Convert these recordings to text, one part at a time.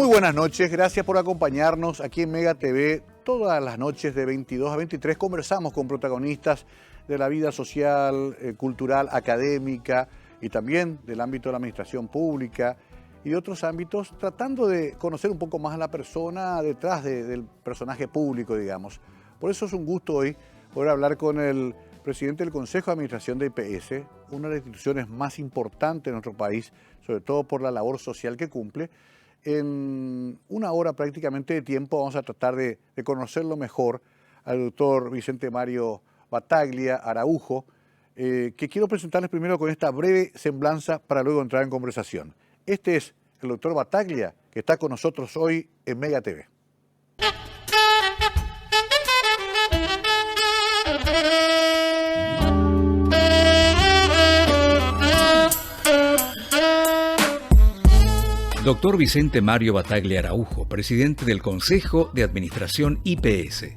Muy buenas noches, gracias por acompañarnos aquí en Mega TV. Todas las noches de 22 a 23 conversamos con protagonistas de la vida social, cultural, académica y también del ámbito de la administración pública y otros ámbitos, tratando de conocer un poco más a la persona detrás del personaje público, digamos. Por eso es un gusto hoy poder hablar con el presidente del Consejo de Administración de IPS, una de las instituciones más importantes de nuestro país, sobre todo por la labor social que cumple. En una hora prácticamente de tiempo vamos a tratar de conocerlo mejor al doctor Vicente Mario Battaglia Araujo, que quiero presentarles primero con esta breve semblanza para luego entrar en conversación. Este es el doctor Battaglia, que está con nosotros hoy en Mega TV. Doctor Vicente Mario Battaglia Araujo, presidente del Consejo de Administración IPS.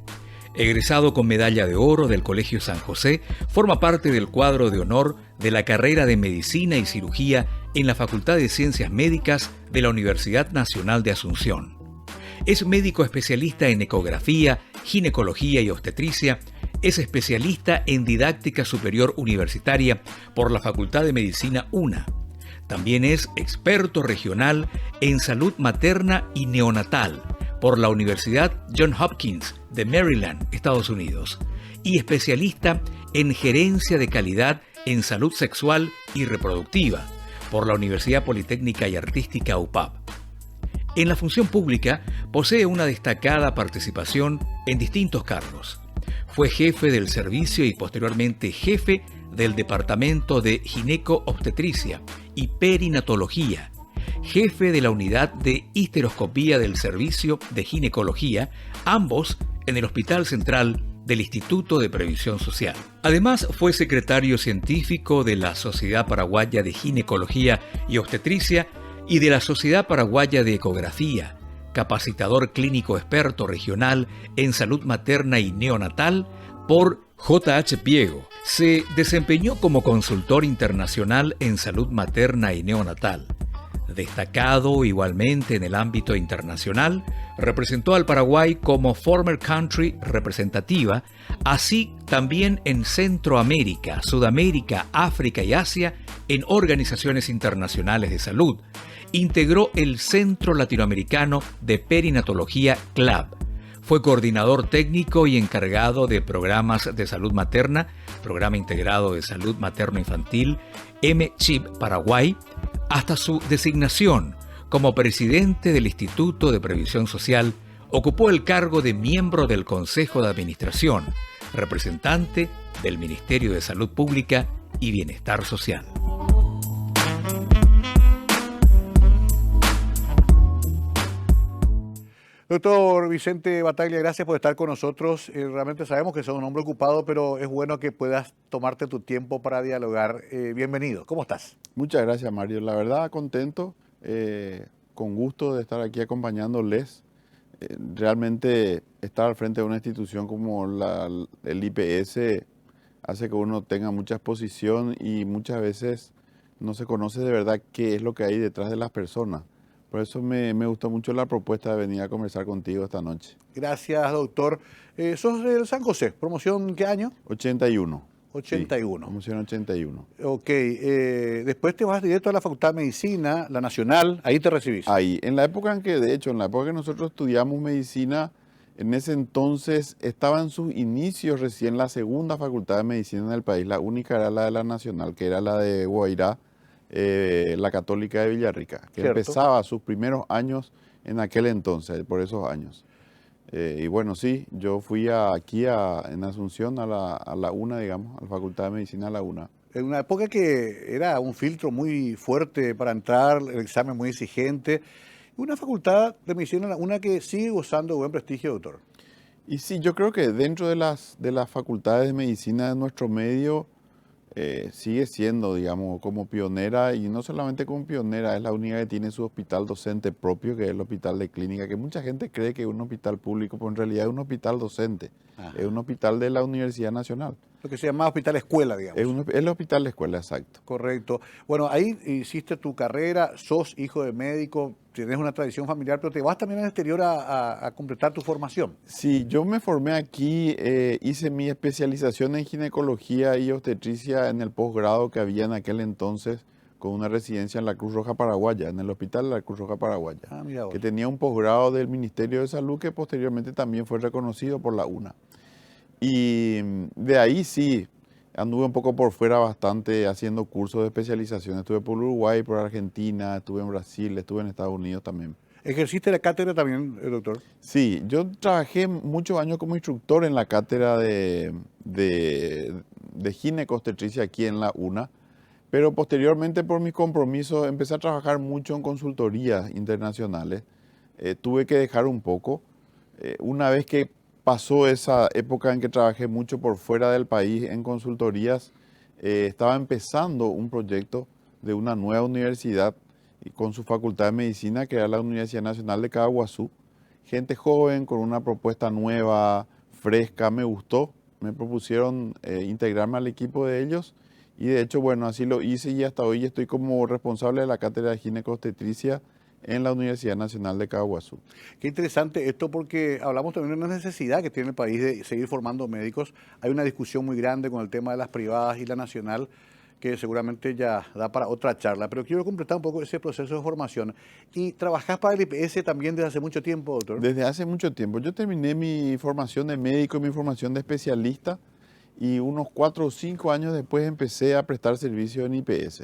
Egresado con medalla de oro del Colegio San José, forma parte del cuadro de honor de la carrera de Medicina y Cirugía en la Facultad de Ciencias Médicas de la Universidad Nacional de Asunción. Es médico especialista en ecografía, ginecología y obstetricia. Es especialista en didáctica superior universitaria por la Facultad de Medicina UNA. También es experto regional en salud materna y neonatal por la Universidad Johns Hopkins de Maryland, Estados Unidos, y especialista en gerencia de calidad en salud sexual y reproductiva por la Universidad Politécnica y Artística UPAP. En la función pública posee una destacada participación en distintos cargos. Fue jefe del servicio y posteriormente jefe del Departamento de Gineco-Obstetricia y Perinatología, jefe de la unidad de histeroscopía del Servicio de Ginecología, ambos en el Hospital Central del Instituto de Previsión Social. Además, fue secretario científico de la Sociedad Paraguaya de Ginecología y Obstetricia y de la Sociedad Paraguaya de Ecografía, capacitador clínico experto regional en salud materna y neonatal por J.H. Piego. Se desempeñó como consultor internacional en salud materna y neonatal. Destacado igualmente en el ámbito internacional, representó al Paraguay como Former Country representativa, así también en Centroamérica, Sudamérica, África y Asia en organizaciones internacionales de salud. Integró el Centro Latinoamericano de Perinatología CLAB. Fue coordinador técnico y encargado de programas de salud materna, Programa Integrado de Salud Materno-Infantil, MCHIP Paraguay, hasta su designación como presidente del Instituto de Previsión Social. Ocupó el cargo de miembro del Consejo de Administración, representante del Ministerio de Salud Pública y Bienestar Social. Doctor Vicente Battaglia, gracias por estar con nosotros. Realmente sabemos que sos un hombre ocupado, pero es bueno que puedas tomarte tu tiempo para dialogar. Bienvenido, ¿cómo estás? Muchas gracias, Mario. La verdad, contento, con gusto de estar aquí acompañándoles. Realmente estar al frente de una institución como el IPS hace que uno tenga mucha exposición y muchas veces no se conoce de verdad qué es lo que hay detrás de las personas. Por eso me gustó mucho la propuesta de venir a conversar contigo esta noche. Gracias, doctor. ¿Sos del San José? ¿Promoción qué año? 81. 81. Sí, promoción 81. Ok. Después te vas directo a la Facultad de Medicina, la Nacional, ahí te recibís. Ahí. En la época en la época que nosotros estudiamos medicina, en ese entonces estaba en sus inicios recién la segunda Facultad de Medicina del país. La única era la de la Nacional, que era la de Guairá. La Católica de Villarrica, que ¿cierto? Empezaba sus primeros años en aquel entonces, por esos años. Y bueno, sí, yo fui en Asunción a la UNA, digamos, a la Facultad de Medicina a la UNA. En una época que era un filtro muy fuerte para entrar, el examen muy exigente. Una facultad de medicina, una que sigue gozando de buen prestigio, doctor. Y sí, yo creo que dentro de las facultades de medicina de nuestro medio, sigue siendo, digamos, como pionera, y no solamente como pionera, es la única que tiene su hospital docente propio, que es el Hospital de Clínica, que mucha gente cree que es un hospital público, pero en realidad es un hospital docente. Ajá. Es un hospital de la Universidad Nacional. Lo que se llama hospital escuela, digamos. Es el hospital escuela, exacto. Correcto. Bueno, ahí hiciste tu carrera, sos hijo de médico, tienes una tradición familiar, pero te vas también al exterior a completar tu formación. Sí, yo me formé aquí, hice mi especialización en ginecología y obstetricia en el posgrado que había en aquel entonces, con una residencia en la Cruz Roja Paraguaya, en el hospital de la Cruz Roja Paraguaya, Mira vos. que tenía un posgrado del Ministerio de Salud que posteriormente también fue reconocido por la UNA. Y de ahí sí, anduve un poco por fuera bastante haciendo cursos de especialización. Estuve por Uruguay, por Argentina, estuve en Brasil, estuve en Estados Unidos también. ¿Ejerciste la cátedra también, doctor? Sí, yo trabajé muchos años como instructor en la cátedra de ginecobstetricia aquí en la UNA, pero posteriormente por mis compromisos empecé a trabajar mucho en consultorías internacionales. Tuve que dejar un poco. Una vez que pasó esa época en que trabajé mucho por fuera del país en consultorías, estaba empezando un proyecto de una nueva universidad y con su facultad de medicina, que era la Universidad Nacional de Caaguazú. Gente joven, con una propuesta nueva, fresca, me gustó. Me propusieron integrarme al equipo de ellos y de hecho, bueno, así lo hice y hasta hoy estoy como responsable de la cátedra de ginecobstetricia en la Universidad Nacional de Caaguazú. Qué interesante esto porque hablamos también de una necesidad que tiene el país de seguir formando médicos. Hay una discusión muy grande con el tema de las privadas y la nacional que seguramente ya da para otra charla, pero quiero completar un poco ese proceso de formación. ¿Y trabajás para el IPS también desde hace mucho tiempo, doctor? Desde hace mucho tiempo. Yo terminé mi formación de médico y mi formación de especialista y unos 4 o 5 años después empecé a prestar servicio en IPS.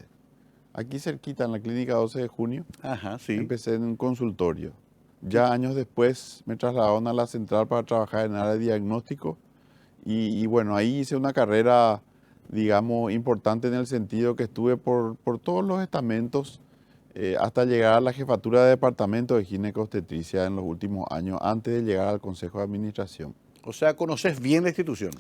Aquí cerquita, en la clínica 12 de junio, Ajá, sí. empecé en un consultorio. Ya años después me trasladaron a la central para trabajar en área de diagnóstico y bueno, ahí hice una carrera, digamos, importante en el sentido que estuve por todos los estamentos hasta llegar a la jefatura de departamento de ginecobstetricia en los últimos años, antes de llegar al Consejo de Administración. O sea, conoces bien la institución.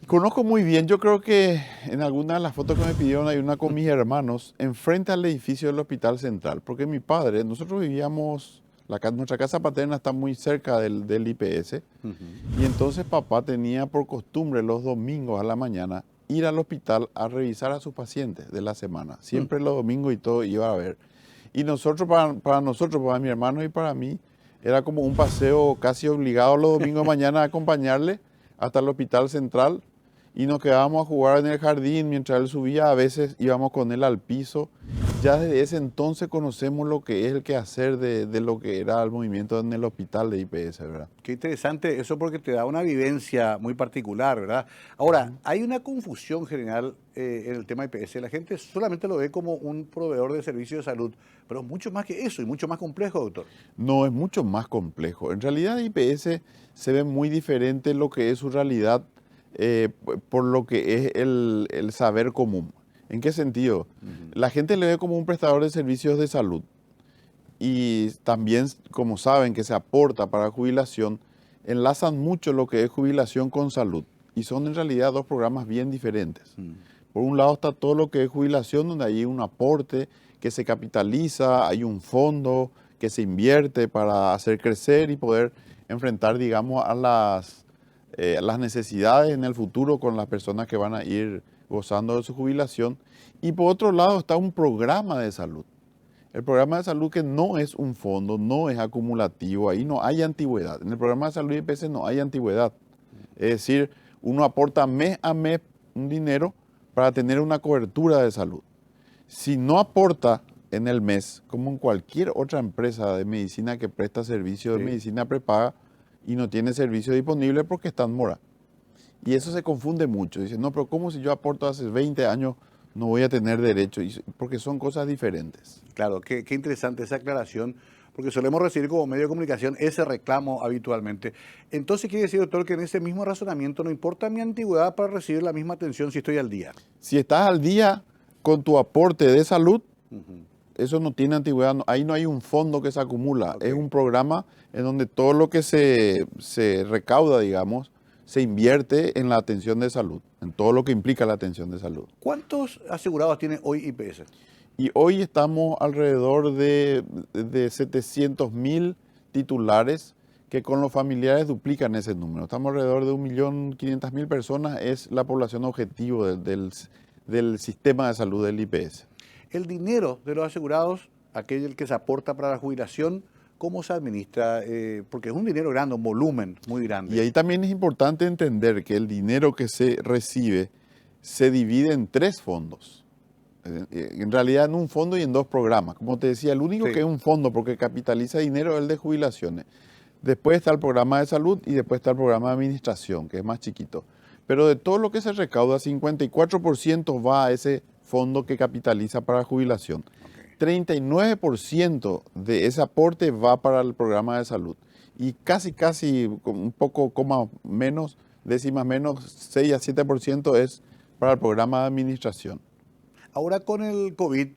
Conozco muy bien, yo creo que en algunas de las fotos que me pidieron hay una con mis hermanos, enfrente al edificio del Hospital Central, porque mi padre, nosotros vivíamos, nuestra casa paterna está muy cerca del IPS, y entonces papá tenía por costumbre los domingos a la mañana ir al hospital a revisar a sus pacientes de la semana, siempre los domingos y todo iba a ver. Y nosotros, para nosotros, para mi hermano y para mí, era como un paseo casi obligado los domingos de mañana a acompañarle hasta el Hospital Central. Y nos quedábamos a jugar en el jardín mientras él subía, a veces íbamos con él al piso. Ya desde ese entonces conocemos lo que es el quehacer de lo que era el movimiento en el hospital de IPS, ¿verdad? Qué interesante eso porque te da una vivencia muy particular, ¿verdad? Ahora, hay una confusión general en el tema IPS. La gente solamente lo ve como un proveedor de servicios de salud, pero es mucho más que eso y mucho más complejo, doctor. No, es mucho más complejo. En realidad IPS se ve muy diferente lo que es su realidad por lo que es el saber común. ¿En qué sentido? La gente le ve como un prestador de servicios de salud y también, como saben que se aporta para jubilación, enlazan mucho lo que es jubilación con salud y son en realidad dos programas bien diferentes. Por un lado está todo lo que es jubilación, donde hay un aporte que se capitaliza, hay un fondo que se invierte para hacer crecer y poder enfrentar, digamos, a las necesidades en el futuro con las personas que van a ir gozando de su jubilación. Y por otro lado está un programa de salud. El programa de salud que no es un fondo, no es acumulativo, ahí no hay antigüedad. En el programa de salud IPS no hay antigüedad. Es decir, uno aporta mes a mes un dinero para tener una cobertura de salud. Si no aporta en el mes, como en cualquier otra empresa de medicina que presta servicio de medicina prepaga, y no tiene servicio disponible porque está en mora. Y eso se confunde mucho. Dicen, no, pero ¿cómo si yo aporto hace 20 años no voy a tener derecho? Porque son cosas diferentes. Claro, qué interesante esa aclaración, porque solemos recibir como medio de comunicación ese reclamo habitualmente. Entonces quiere decir, doctor, que en ese mismo razonamiento no importa mi antigüedad para recibir la misma atención si estoy al día. Si estás al día con tu aporte de salud, eso no tiene antigüedad, ahí no hay un fondo que se acumula, es un programa en donde todo lo que se recauda, digamos, se invierte en la atención de salud, en todo lo que implica la atención de salud. ¿Cuántos asegurados tiene hoy IPS? Y hoy estamos alrededor de 700.000 titulares que con los familiares duplican ese número. Estamos alrededor de 1.500.000 personas, es la población objetivo del sistema de salud del IPS. El dinero de los asegurados, aquel que se aporta para la jubilación, ¿cómo se administra? Porque es un dinero grande, un volumen muy grande. Y ahí también es importante entender que el dinero que se recibe se divide en 3 fondos. En realidad en un fondo y en 2 programas. Como te decía, el único que es un fondo porque capitaliza dinero es el de jubilaciones. Después está el programa de salud y después está el programa de administración, que es más chiquito. Pero de todo lo que se recauda, 54% va a ese fondo que capitaliza para jubilación. 39% de ese aporte va para el programa de salud. Y casi, un poco menos, décimas menos, 6 a 7% es para el programa de administración. Ahora con el COVID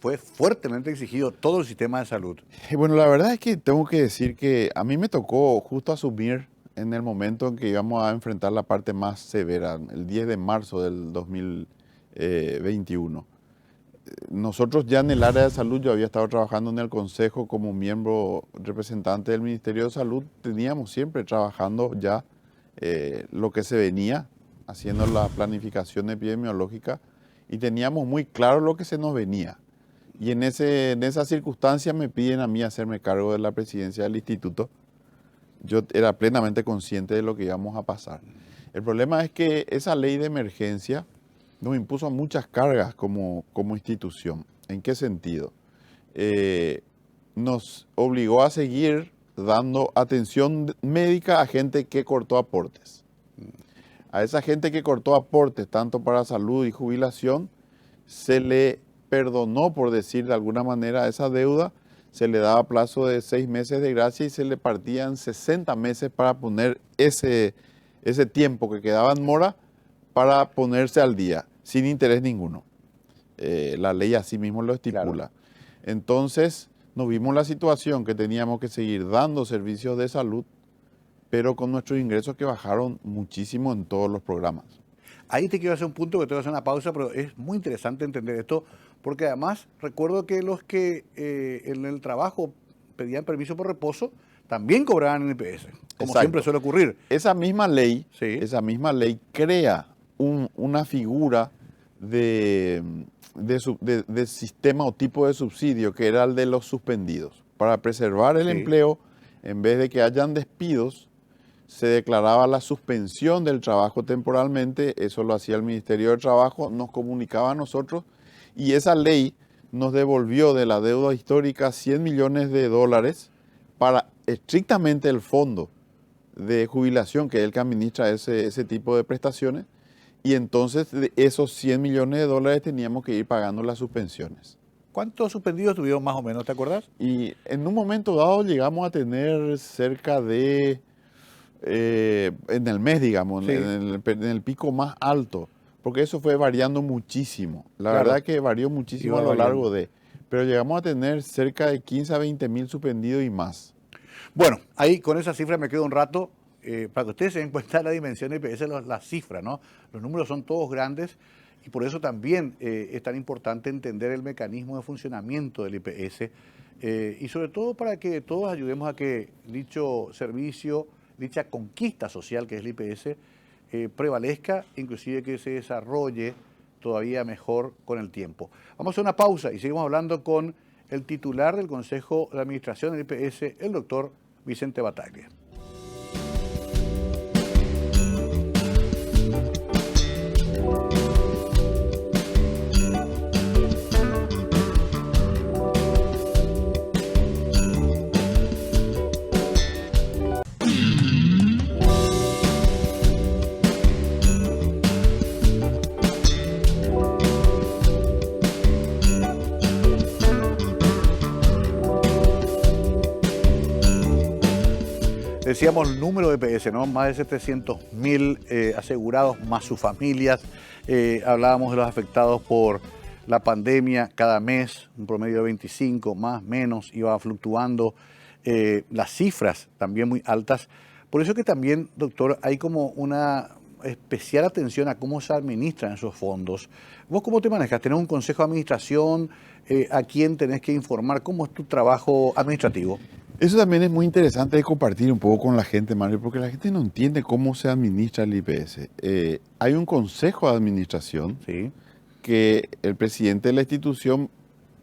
fue fuertemente exigido todo el sistema de salud. Bueno, la verdad es que tengo que decir que a mí me tocó justo asumir en el momento en que íbamos a enfrentar la parte más severa, el 10 de marzo del 2021. Nosotros ya en el área de salud, yo había estado trabajando en el Consejo como miembro representante del Ministerio de Salud, teníamos siempre trabajando ya lo que se venía, haciendo la planificación epidemiológica y teníamos muy claro lo que se nos venía. Y en esa circunstancia me piden a mí hacerme cargo de la presidencia del instituto. Yo era plenamente consciente de lo que íbamos a pasar. El problema es que esa ley de emergencia nos impuso muchas cargas como institución. ¿En qué sentido? Nos obligó a seguir dando atención médica a gente que cortó aportes. A esa gente que cortó aportes, tanto para salud y jubilación, se le perdonó, por decir de alguna manera, esa deuda, se le daba plazo de 6 meses de gracia y se le partían 60 meses para poner ese tiempo que quedaba en mora para ponerse al día, sin interés ninguno. La ley así mismo lo estipula. Claro. Entonces, nos vimos la situación que teníamos que seguir dando servicios de salud, pero con nuestros ingresos que bajaron muchísimo en todos los programas. Ahí te quiero hacer un punto que te voy a hacer una pausa, pero es muy interesante entender esto, porque además recuerdo que los que en el trabajo pedían permiso por reposo también cobraban en IPS, como Exacto. siempre suele ocurrir. Esa misma ley crea una figura de sistema o tipo de subsidio que era el de los suspendidos. Para preservar el empleo, en vez de que hayan despidos, se declaraba la suspensión del trabajo temporalmente, eso lo hacía el Ministerio de Trabajo, nos comunicaba a nosotros y esa ley nos devolvió de la deuda histórica 100 millones de dólares para estrictamente el fondo de jubilación, que es el que administra ese tipo de prestaciones, y entonces de esos 100 millones de dólares teníamos que ir pagando las suspensiones. ¿Cuántos suspendidos tuvieron más o menos, te acuerdas? Y en un momento dado llegamos a tener cerca de... en el mes, digamos, sí, en el pico más alto, porque eso fue variando muchísimo. La verdad que varió muchísimo a lo largo de... Pero llegamos a tener cerca de 15 a 20 mil suspendidos y más. Bueno, ahí con esa cifra me quedo un rato, para que ustedes se den cuenta de la dimensión de IPS, la cifra, ¿no? Los números son todos grandes y por eso también es tan importante entender el mecanismo de funcionamiento del IPS y sobre todo para que todos ayudemos a que dicho servicio, dicha conquista social que es el IPS, prevalezca, inclusive que se desarrolle todavía mejor con el tiempo. Vamos a hacer una pausa y seguimos hablando con el titular del Consejo de Administración del IPS, el doctor Vicente Battaglia. Decíamos el número de IPS, ¿no? Más de 700.000 asegurados, más sus familias. Hablábamos de los afectados por la pandemia cada mes, un promedio de 25, más, menos, iba fluctuando. Las cifras también muy altas. Por eso que también, doctor, hay como una especial atención a cómo se administran esos fondos. ¿Vos cómo te manejas? ¿Tenés un consejo de administración? ¿A quién tenés que informar? ¿Cómo es tu trabajo administrativo? Eso también es muy interesante de compartir un poco con la gente, Mario, porque la gente no entiende cómo se administra el IPS. Hay un consejo de administración Sí. que el presidente de la institución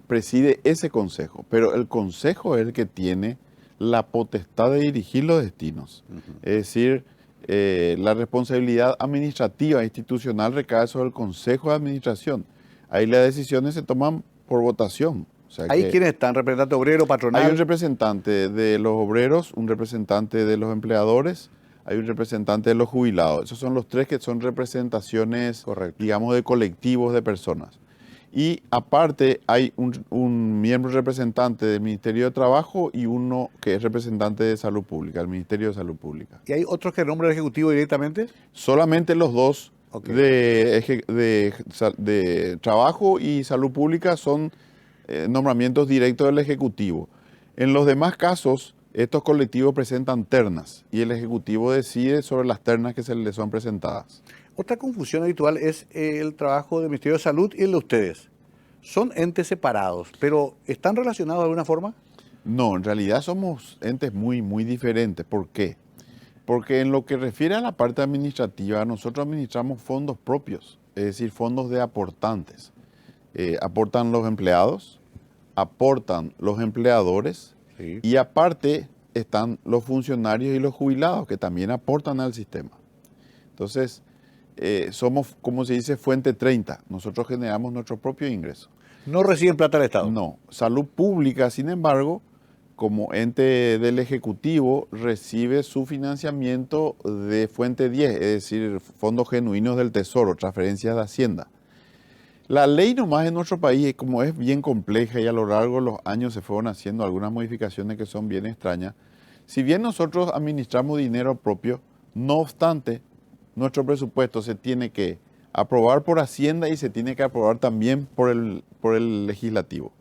preside ese consejo, pero el consejo es el que tiene la potestad de dirigir los destinos. Es decir, la responsabilidad administrativa e institucional recae sobre el consejo de administración. Ahí las decisiones se toman por votación. O sea ¿Ahí que quiénes están? ¿Representante obrero, patronal? hay un representante de los obreros, un representante de los empleadores, hay un representante de los jubilados. Esos son los tres que son representaciones, Correcto. digamos, de colectivos de personas. Y aparte hay un miembro representante del Ministerio de Trabajo y uno que es representante de Salud Pública, el Ministerio de Salud Pública. ¿Y hay otros que nombra el Ejecutivo directamente? Solamente los dos Ok. de Trabajo y Salud Pública son nombramientos directos del Ejecutivo. En los demás casos, estos colectivos presentan ternas y el Ejecutivo decide sobre las ternas que se les son presentadas. Otra confusión habitual es el trabajo del Ministerio de Salud y el de ustedes. Son entes separados, pero ¿están relacionados de alguna forma? No, en realidad somos entes muy, muy diferentes. ¿Por qué? Porque en lo que refiere a la parte administrativa, nosotros administramos fondos propios, es decir, fondos de aportantes. Aportan los empleados, aportan los empleadores Sí. y aparte están los funcionarios y los jubilados que también aportan al sistema. Entonces, somos, como se dice, fuente 30. Nosotros generamos nuestro propio ingreso. ¿No reciben plata del Estado? No, Salud Pública, sin embargo, como ente del Ejecutivo, recibe su financiamiento de fuente 10, es decir, fondos genuinos del Tesoro, transferencias de Hacienda. La ley nomás en nuestro país, como es bien compleja y a lo largo de los años se fueron haciendo algunas modificaciones que son bien extrañas, si bien nosotros administramos dinero propio, no obstante, nuestro presupuesto se tiene que aprobar por Hacienda y se tiene que aprobar también por el Legislativo.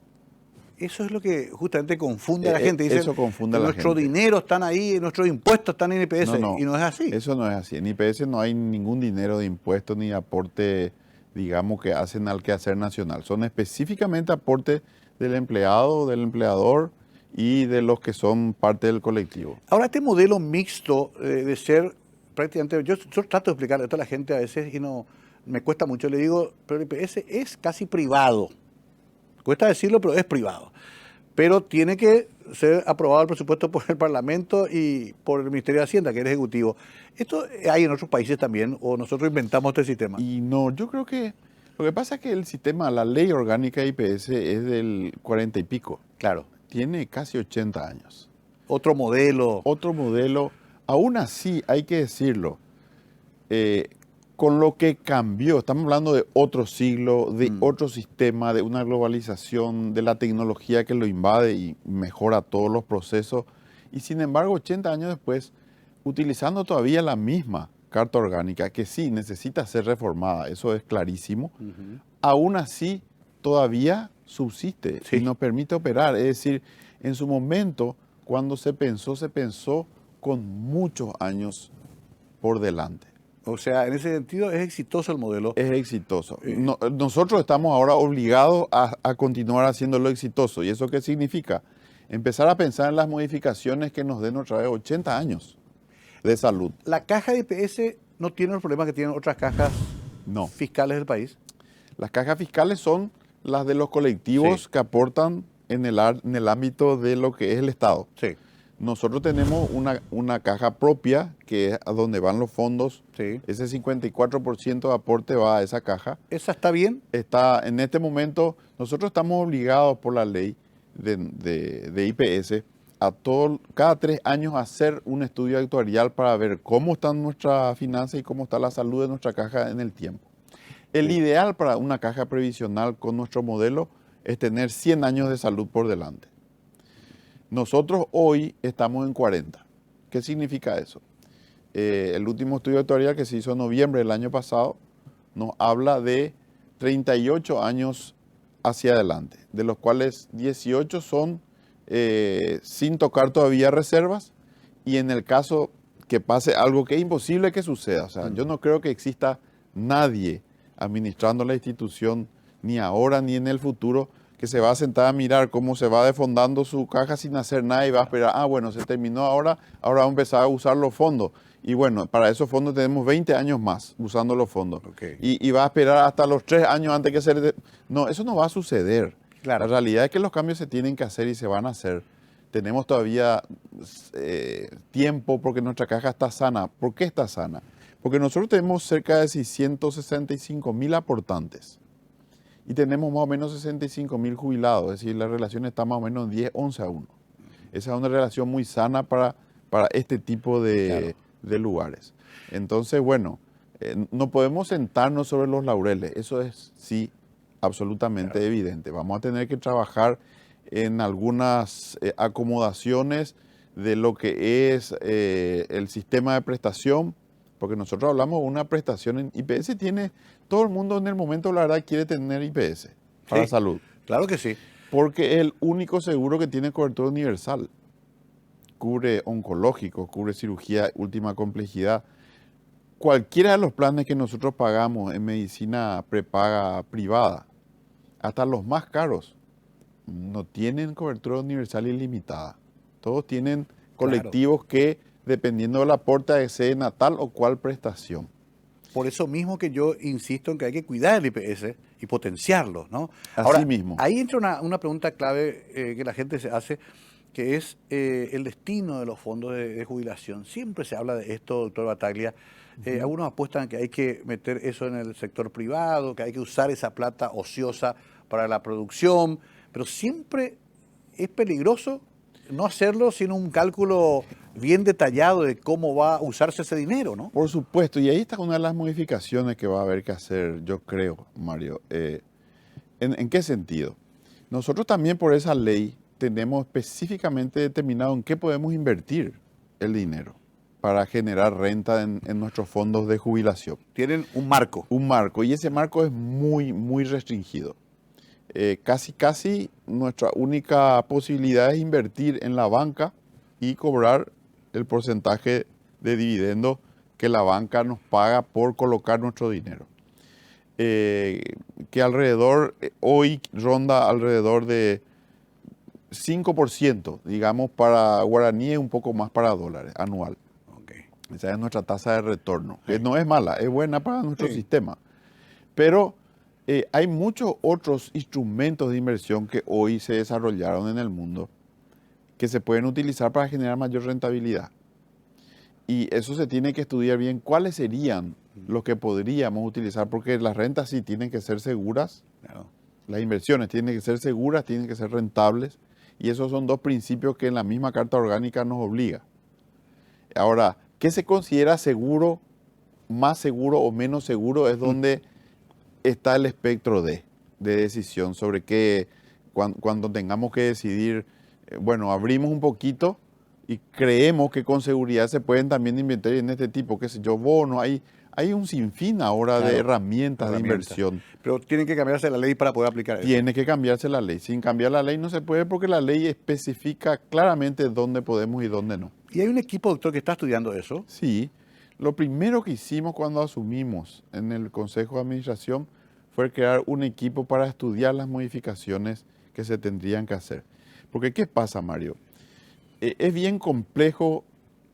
Eso es lo que justamente confunde a la gente. Dicen, Eso confunde a la nuestro gente. dinero están ahí, nuestros impuestos están en IPS, y no es así. Eso no es así. En IPS no hay ningún dinero de impuestos ni aporte, digamos, que hacen al quehacer nacional. Son específicamente aportes del empleado, del empleador y de los que son parte del colectivo. Ahora, este modelo mixto de ser prácticamente, yo trato de explicarle esto a la gente a veces y no me cuesta mucho, le digo, pero el IPS es casi privado. Cuesta decirlo, pero es privado. Pero tiene que ser aprobado el presupuesto por el Parlamento y por el Ministerio de Hacienda, que es el Ejecutivo. ¿Esto hay en otros países también o nosotros inventamos este sistema? Y no, yo creo que lo que pasa es que el sistema, la ley orgánica de IPS es del 40 y pico. Claro. Tiene casi 80 años. Otro modelo. Otro modelo, aún así hay que decirlo, con lo que cambió, estamos hablando de otro siglo, de otro sistema, de una globalización, de la tecnología que lo invade y mejora todos los procesos. Y sin embargo, 80 años después, utilizando todavía la misma carta orgánica, que sí necesita ser reformada, eso es clarísimo, aún así todavía subsiste Sí. y nos permite operar. Es decir, en su momento, cuando se pensó con muchos años por delante. O sea, en ese sentido es exitoso el modelo. Es exitoso. Nosotros estamos ahora obligados a continuar haciéndolo exitoso. ¿Y eso qué significa? Empezar a pensar en las modificaciones que nos den otra vez 80 años de salud. La caja de IPS no tiene los problemas que tienen otras cajas No. fiscales del país. Las cajas fiscales son las de los colectivos Sí. que aportan en el ámbito de lo que es el Estado. Sí. Nosotros tenemos una caja propia que es a donde van los fondos. Sí. Ese 54% de aporte va a esa caja. ¿Esa está bien? Está en este momento, nosotros estamos obligados por la ley de IPS a cada 3 años hacer un estudio actuarial para ver cómo están nuestras finanzas y cómo está la salud de nuestra caja en el tiempo. El ideal para una caja previsional con nuestro modelo es tener 100 años de salud por delante. Nosotros hoy estamos en 40. ¿Qué significa eso? El último estudio actuarial que se hizo en noviembre del año pasado nos habla de 38 años hacia adelante, de los cuales 18 son sin tocar todavía reservas y en el caso que pase algo que es imposible que suceda, o sea, yo no creo que exista nadie administrando la institución ni ahora ni en el futuro que se va a sentar a mirar cómo se va desfondando su caja sin hacer nada y va a esperar, bueno, se terminó ahora vamos a empezar a usar los fondos. Y bueno, para esos fondos tenemos 20 años más usando los fondos. Okay. Y va a esperar hasta los 3 años antes que se... No, eso no va a suceder. Claro. La realidad es que los cambios se tienen que hacer y se van a hacer. Tenemos todavía tiempo porque nuestra caja está sana. ¿Por qué está sana? Porque nosotros tenemos cerca de 665.000 aportantes y tenemos más o menos 65.000 jubilados. Es decir, la relación está más o menos 10, 11 a 1. Esa es una relación muy sana para este tipo de lugares. Entonces, bueno, no podemos sentarnos sobre los laureles. Eso es, sí, absolutamente evidente. Vamos a tener que trabajar en algunas acomodaciones de lo que es el sistema de prestación, porque nosotros hablamos de una prestación en IPS. Todo el mundo en el momento, la verdad, quiere tener IPS para salud. Claro que sí. Porque es el único seguro que tiene cobertura universal. Cubre oncológico, cubre cirugía última complejidad. Cualquiera de los planes que nosotros pagamos en medicina prepaga privada, hasta los más caros, no tienen cobertura universal ilimitada. Todos tienen colectivos que, dependiendo del aporte, acceden a tal o cual prestación. Por eso mismo que yo insisto en que hay que cuidar el IPS y potenciarlo, ¿no? Así Ahora, mismo. Ahí entra una pregunta clave que la gente se hace, que es el destino de los fondos de jubilación. Siempre se habla de esto, doctor Battaglia. Algunos apuestan que hay que meter eso en el sector privado, que hay que usar esa plata ociosa para la producción, pero siempre es peligroso no hacerlo sin un cálculo bien detallado de cómo va a usarse ese dinero, ¿no? Por supuesto, y ahí está una de las modificaciones que va a haber que hacer, yo creo, Mario. ¿En qué sentido? Nosotros también por esa ley tenemos específicamente determinado en qué podemos invertir el dinero para generar renta en nuestros fondos de jubilación. Tienen un marco. Un marco, y ese marco es muy, muy restringido. Casi nuestra única posibilidad es invertir en la banca y cobrar el porcentaje de dividendo que la banca nos paga por colocar nuestro dinero. Que hoy ronda alrededor de 5%, digamos, para guaraníes, un poco más para dólares anual. Okay. Esa es nuestra tasa de retorno, que no es mala, es buena para nuestro Sí. sistema. Pero hay muchos otros instrumentos de inversión que hoy se desarrollaron en el mundo que se pueden utilizar para generar mayor rentabilidad. Y eso se tiene que estudiar bien cuáles serían los que podríamos utilizar, porque las rentas sí tienen que ser seguras, las inversiones tienen que ser seguras, tienen que ser rentables, y esos son dos principios que en la misma Carta Orgánica nos obliga. Ahora, ¿qué se considera seguro, más seguro o menos seguro? Es donde está el espectro de decisión sobre qué, cuando tengamos que decidir, abrimos un poquito y creemos que con seguridad se pueden también invertir en este tipo, qué sé yo, bonos, hay un sinfín ahora de herramientas de inversión. Pero tiene que cambiarse la ley para poder aplicar eso. Tiene que cambiarse la ley. Sin cambiar la ley no se puede, porque la ley especifica claramente dónde podemos y dónde no. ¿Y hay un equipo, doctor, que está estudiando eso? Sí. Lo primero que hicimos cuando asumimos en el Consejo de Administración fue crear un equipo para estudiar las modificaciones que se tendrían que hacer. Porque ¿qué pasa, Mario? Es bien complejo,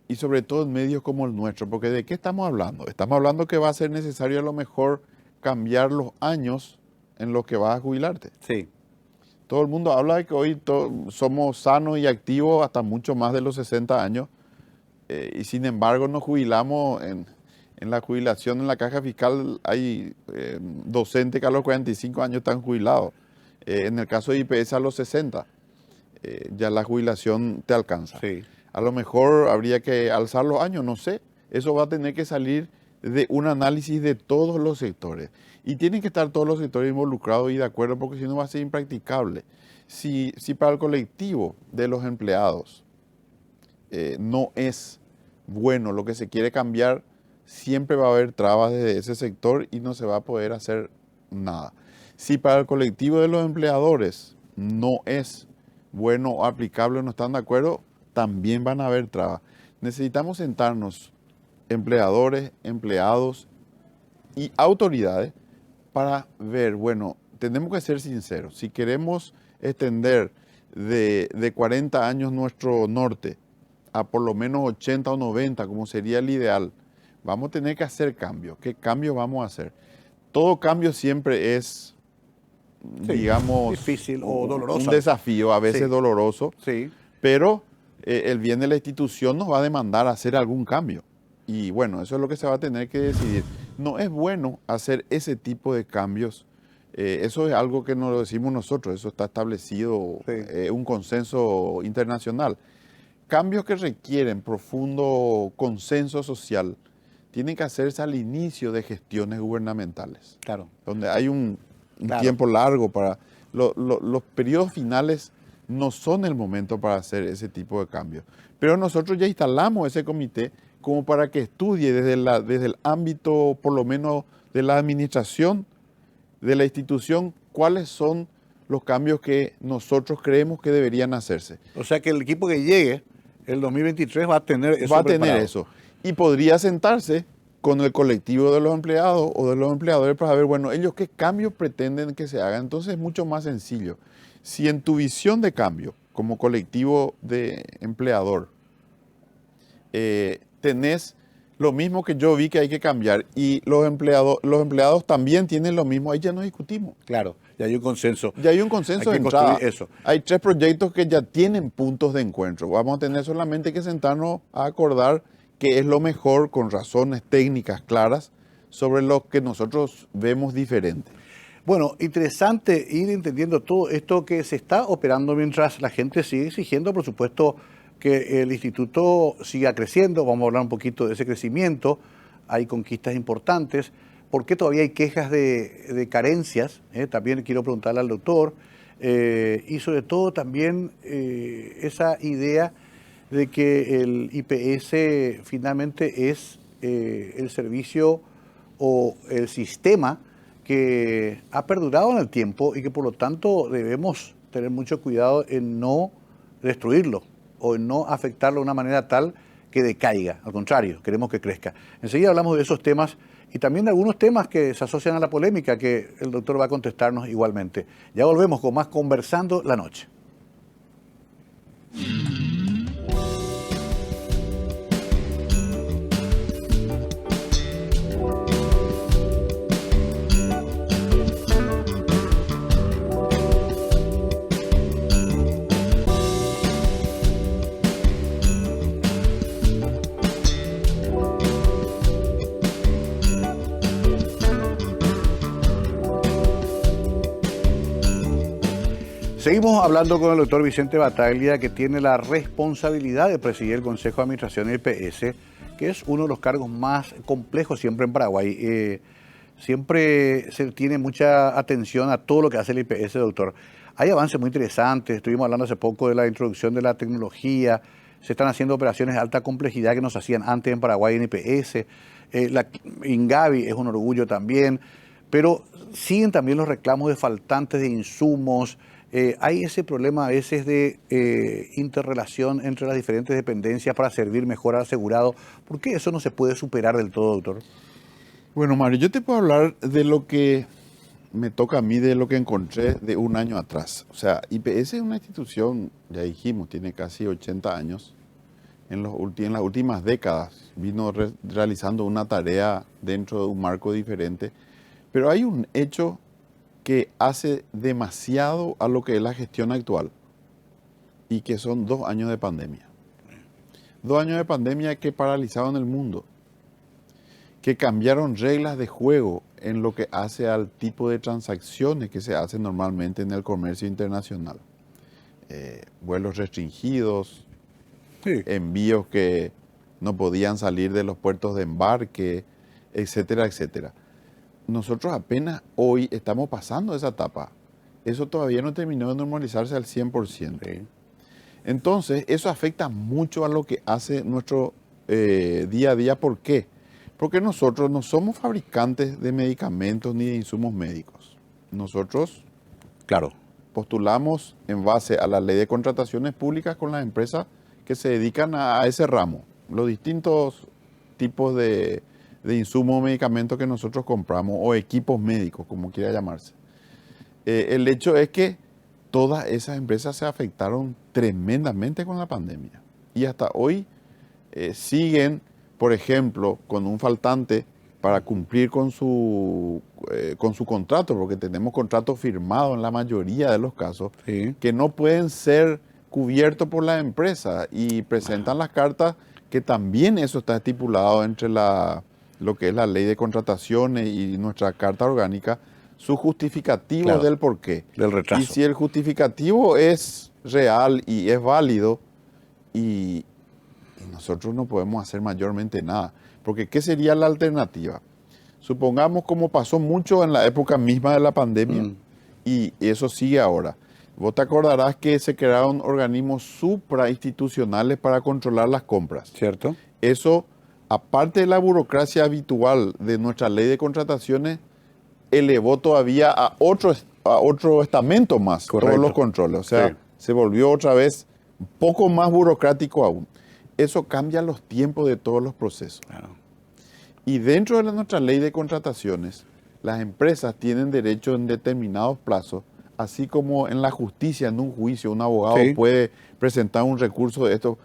y sobre todo en medios como el nuestro, porque ¿de qué estamos hablando? Estamos hablando que va a ser necesario a lo mejor cambiar los años en los que vas a jubilarte. Sí. Todo el mundo habla de que hoy somos sanos y activos hasta mucho más de los 60 años, y sin embargo nos jubilamos en la jubilación. En la caja fiscal hay docentes que a los 45 años están jubilados. En el caso de IPS a los 60, ya la jubilación te alcanza. Sí. A lo mejor habría que alzar los años, no sé. Eso va a tener que salir de un análisis de todos los sectores. Y tienen que estar todos los sectores involucrados y de acuerdo, porque si no va a ser impracticable. Si para el colectivo de los empleados no es bueno lo que se quiere cambiar, siempre va a haber trabas desde ese sector y no se va a poder hacer nada. Si para el colectivo de los empleadores no es bueno o aplicable, no están de acuerdo, también van a haber trabas. Necesitamos sentarnos, empleadores, empleados y autoridades, para ver, tenemos que ser sinceros. Si queremos extender de 40 años nuestro norte a por lo menos 80 o 90, como sería el ideal, vamos a tener que hacer cambios. ¿Qué cambios vamos a hacer? Todo cambio siempre es, Sí, digamos, difícil o doloroso. un desafío, a veces Sí. doloroso, Sí, pero el bien de la institución nos va a demandar hacer algún cambio. Y bueno, eso es lo que se va a tener que decidir. No es bueno hacer ese tipo de cambios. Eso es algo que no lo decimos nosotros, eso está establecido, Sí. un consenso internacional. Cambios que requieren profundo consenso social tienen que hacerse al inicio de gestiones gubernamentales, claro. donde hay un Claro. tiempo largo para... los periodos finales no son el momento para hacer ese tipo de cambios. Pero nosotros ya instalamos ese comité como para que estudie desde el ámbito, por lo menos, de la administración, de la institución, cuáles son los cambios que nosotros creemos que deberían hacerse. O sea que el equipo que llegue el 2023 va a tener eso Va a tener preparado. eso. Y podría sentarse con el colectivo de los empleados o de los empleadores para ver, bueno, ellos qué cambios pretenden que se hagan. Entonces es mucho más sencillo. Si en tu visión de cambio, como colectivo de empleador, tenés lo mismo que yo vi que hay que cambiar y los empleados también tienen lo mismo, ahí ya no discutimos. Claro, ya hay un consenso. Ya hay un consenso Hay de que entrada. construir eso. Hay 3 proyectos que ya tienen puntos de encuentro. Vamos a tener solamente que sentarnos a acordar qué es lo mejor con razones técnicas claras sobre lo que nosotros vemos diferente. Bueno, interesante ir entendiendo todo esto que se está operando mientras la gente sigue exigiendo, por supuesto, que el instituto siga creciendo. Vamos a hablar un poquito de ese crecimiento. Hay conquistas importantes. ¿Por qué todavía hay quejas de carencias? También quiero preguntarle al doctor. Y sobre todo también esa idea de que el IPS finalmente es el servicio o el sistema que ha perdurado en el tiempo y que por lo tanto debemos tener mucho cuidado en no destruirlo o en no afectarlo de una manera tal que decaiga. Al contrario, queremos que crezca. Enseguida hablamos de esos temas y también de algunos temas que se asocian a la polémica que el doctor va a contestarnos igualmente. Ya volvemos con más Conversando la Noche. Seguimos hablando con el doctor Vicente Battaglia, que tiene la responsabilidad de presidir el Consejo de Administración del IPS, que es uno de los cargos más complejos siempre en Paraguay. Siempre se tiene mucha atención a todo lo que hace el IPS, doctor. Hay avances muy interesantes, estuvimos hablando hace poco de la introducción de la tecnología, se están haciendo operaciones de alta complejidad que nos hacían antes en Paraguay en IPS, la Ingavi es un orgullo también, pero siguen también los reclamos de faltantes de insumos. Hay ese problema a veces de interrelación entre las diferentes dependencias para servir mejor al asegurado. ¿Por qué eso no se puede superar del todo, doctor? Bueno, Mario, yo te puedo hablar de lo que me toca a mí, de lo que encontré de un año atrás. O sea, IPS es una institución, ya dijimos, tiene casi 80 años. En las últimas décadas vino realizando una tarea dentro de un marco diferente. Pero hay un hecho que hace demasiado a lo que es la gestión actual y que son 2 años de pandemia. 2 años de pandemia que paralizaron el mundo, que cambiaron reglas de juego en lo que hace al tipo de transacciones que se hacen normalmente en el comercio internacional. Vuelos restringidos, Sí. envíos que no podían salir de los puertos de embarque, etcétera, etcétera. Nosotros apenas hoy estamos pasando esa etapa. Eso todavía no terminó de normalizarse al 100%. Sí. Entonces, eso afecta mucho a lo que hace nuestro día a día. ¿Por qué? Porque nosotros no somos fabricantes de medicamentos ni de insumos médicos. Nosotros Claro. postulamos en base a la ley de contrataciones públicas con las empresas que se dedican a ese ramo. Los distintos tipos de insumos o medicamentos que nosotros compramos o equipos médicos, como quiera llamarse. El hecho es que todas esas empresas se afectaron tremendamente con la pandemia. Y hasta hoy siguen, por ejemplo, con un faltante para cumplir con su contrato, porque tenemos contratos firmados en la mayoría de los casos, Sí. que no pueden ser cubiertos por la empresa y presentan las cartas que también eso está estipulado entre lo que es la ley de contrataciones y nuestra carta orgánica, su justificativo Claro, del porqué. del retraso. Y si el justificativo es real y es válido y nosotros no podemos hacer mayormente nada. Porque ¿qué sería la alternativa? Supongamos como pasó mucho en la época misma de la pandemia y eso sigue ahora. Vos te acordarás que se crearon organismos suprainstitucionales para controlar las compras. ¿Cierto? Eso, aparte de la burocracia habitual de nuestra ley de contrataciones, elevó todavía a otro estamento más Correcto. todos los controles. O sea, Sí. se volvió otra vez un poco más burocrático aún. Eso cambia los tiempos de todos los procesos. Claro. Y dentro de nuestra ley de contrataciones, las empresas tienen derecho en determinados plazos, así como en la justicia, en un juicio, un abogado Sí. puede presentar un recurso de esto,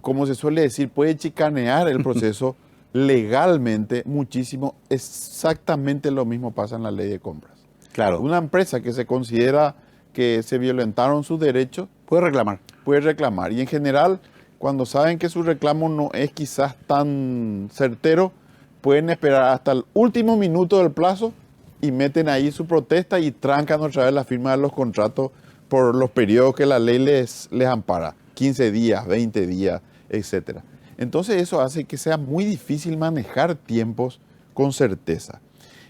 como se suele decir, puede chicanear el proceso legalmente muchísimo. Exactamente lo mismo pasa en la ley de compras. Claro. Una empresa que se considera que se violentaron sus derechos Puede reclamar. puede reclamar. Y en general, cuando saben que su reclamo no es quizás tan certero, pueden esperar hasta el último minuto del plazo y meten ahí su protesta y trancan otra vez la firma de los contratos por los periodos que la ley les ampara, 15 días, 20 días, etc. Entonces eso hace que sea muy difícil manejar tiempos con certeza.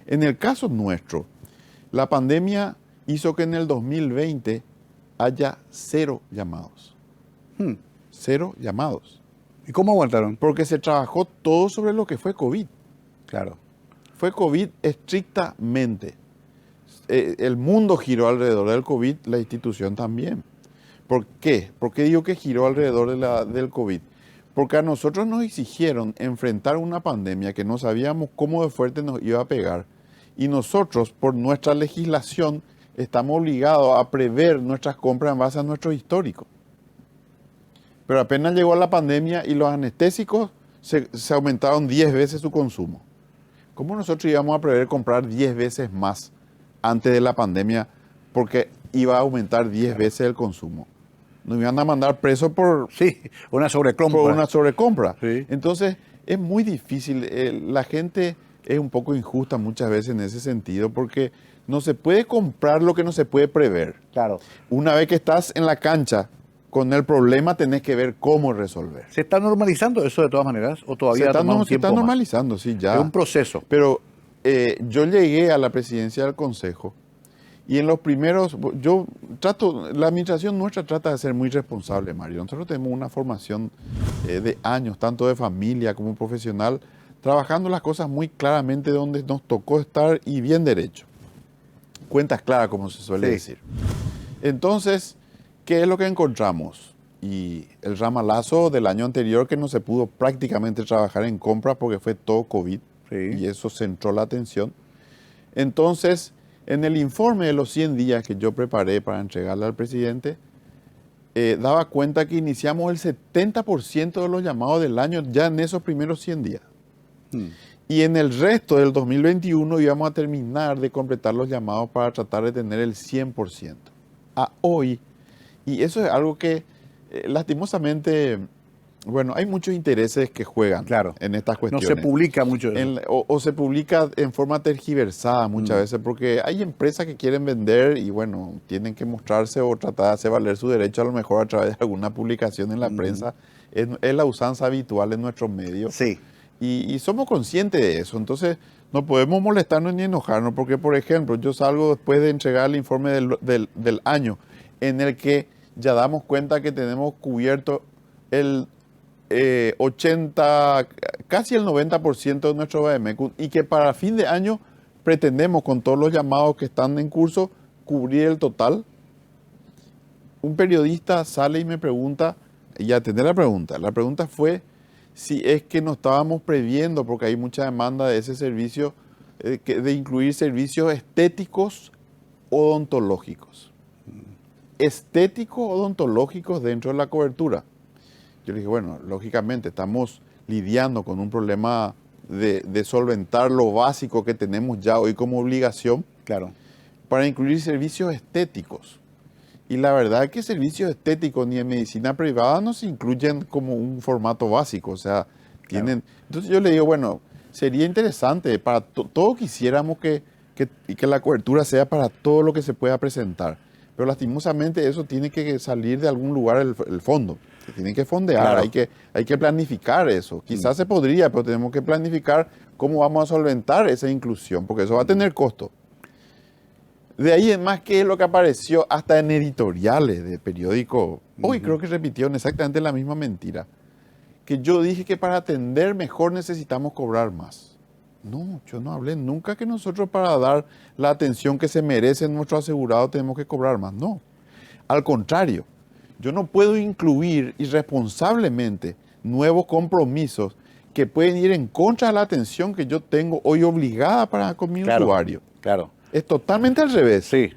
En el caso nuestro, la pandemia hizo que en el 2020 haya 0 llamados. Hmm. 0 llamados. ¿Y cómo aguantaron? Porque se trabajó todo sobre lo que fue COVID. Claro. Fue COVID estrictamente. El mundo giró alrededor del COVID, la institución también. ¿Por qué? ¿Por qué digo que giró alrededor del COVID? Porque a nosotros nos exigieron enfrentar una pandemia que no sabíamos cómo de fuerte nos iba a pegar. Y nosotros, por nuestra legislación, estamos obligados a prever nuestras compras en base a nuestro histórico. Pero apenas llegó la pandemia y los anestésicos se aumentaron 10 veces su consumo. ¿Cómo nosotros íbamos a prever comprar 10 veces más antes de la pandemia porque iba a aumentar 10 veces el consumo? Nos iban a mandar presos por Sí, una sobrecompra. por una sobrecompra. Sí. Entonces, es muy difícil. La gente es un poco injusta muchas veces en ese sentido porque no se puede comprar lo que no se puede prever. Claro. Una vez que estás en la cancha con el problema, tenés que ver cómo resolver. ¿Se está normalizando eso de todas maneras? ¿O todavía toma un Se está tiempo más? normalizando, sí, ya. Es un proceso. Pero yo llegué a la presidencia del Consejo y en los primeros, la administración nuestra trata de ser muy responsable, Mario. Nosotros tenemos una formación de años, tanto de familia como profesional, trabajando las cosas muy claramente donde nos tocó estar y bien derecho. Cuentas claras, como se suele Sí. decir. Entonces, ¿qué es lo que encontramos? Y el ramalazo del año anterior que no se pudo prácticamente trabajar en compras porque fue todo COVID Sí. y eso centró la atención. Entonces, en el informe de los 100 días que yo preparé para entregarle al presidente, daba cuenta que iniciamos el 70% de los llamados del año ya en esos primeros 100 días. Hmm. Y en el resto del 2021 íbamos a terminar de completar los llamados para tratar de tener el 100%. A hoy, y eso es algo que lastimosamente, bueno, hay muchos intereses que juegan Claro. en estas No cuestiones. se publica mucho eso. O se publica en forma tergiversada muchas veces porque hay empresas que quieren vender y bueno, tienen que mostrarse o tratar de hacer valer su derecho a lo mejor a través de alguna publicación en la prensa. Es la usanza habitual en nuestros medios. Sí. Y somos conscientes de eso. Entonces, no podemos molestarnos ni enojarnos porque, por ejemplo, yo salgo después de entregar el informe del año en el que ya damos cuenta que tenemos cubierto el 80, casi el 90% de nuestro BMQ y que para fin de año pretendemos, con todos los llamados que están en curso, cubrir el total. Un periodista sale y me pregunta, y atendé la pregunta fue si es que no estábamos previendo, porque hay mucha demanda de ese servicio, de incluir servicios estéticos odontológicos. Estéticos odontológicos dentro de la cobertura. Yo le dije, bueno, lógicamente estamos lidiando con un problema de solventar lo básico que tenemos ya hoy como obligación, Claro. para incluir servicios estéticos. Y la verdad es que servicios estéticos ni en medicina privada no se incluyen como un formato básico. O sea, tienen... Entonces yo le digo, bueno, sería interesante, para todos quisiéramos que la cobertura sea para todo lo que se pueda presentar. Pero lastimosamente eso tiene que salir de algún lugar el fondo. Se tiene que fondear, Claro. hay que planificar eso. Quizás se podría, pero tenemos que planificar cómo vamos a solventar esa inclusión, porque eso va a tener costo. De ahí en más, que es lo que apareció hasta en editoriales de periódicos. Hoy creo que repitieron exactamente la misma mentira. Que yo dije que para atender mejor necesitamos cobrar más. No, yo no hablé nunca que nosotros para dar la atención que se merece nuestro asegurado tenemos que cobrar más. No. Al contrario, yo no puedo incluir irresponsablemente nuevos compromisos que pueden ir en contra de la atención que yo tengo hoy obligada con mi usuario. Claro. Es totalmente al revés. Sí.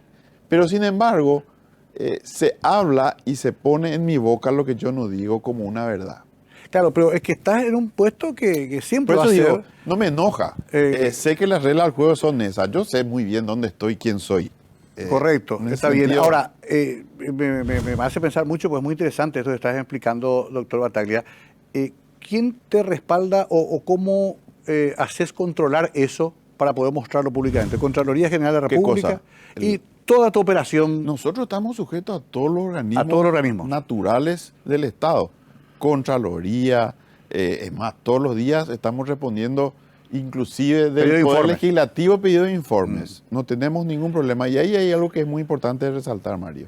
Pero sin embargo, se habla y se pone en mi boca lo que yo no digo como una verdad. Claro, pero es que estás en un puesto que siempre Por va eso a ser... digo, no me enoja. Sé que las reglas del juego son esas. Yo sé muy bien dónde estoy, quién soy. Correcto, en ese está bien. sentido- Ahora, me hace pensar mucho, pues muy interesante esto que estás explicando, doctor Battaglia. ¿Quién te respalda o cómo haces controlar eso para poder mostrarlo públicamente? Contraloría General de la ¿Qué República cosa? y toda tu operación. Nosotros estamos sujetos a todos los organismos, A todos los organismos. naturales del Estado. Contraloría, es más, todos los días estamos respondiendo, inclusive Pedido del de Poder informes. Legislativo, pedido de informes. No tenemos ningún problema. Y ahí hay algo que es muy importante resaltar, Mario.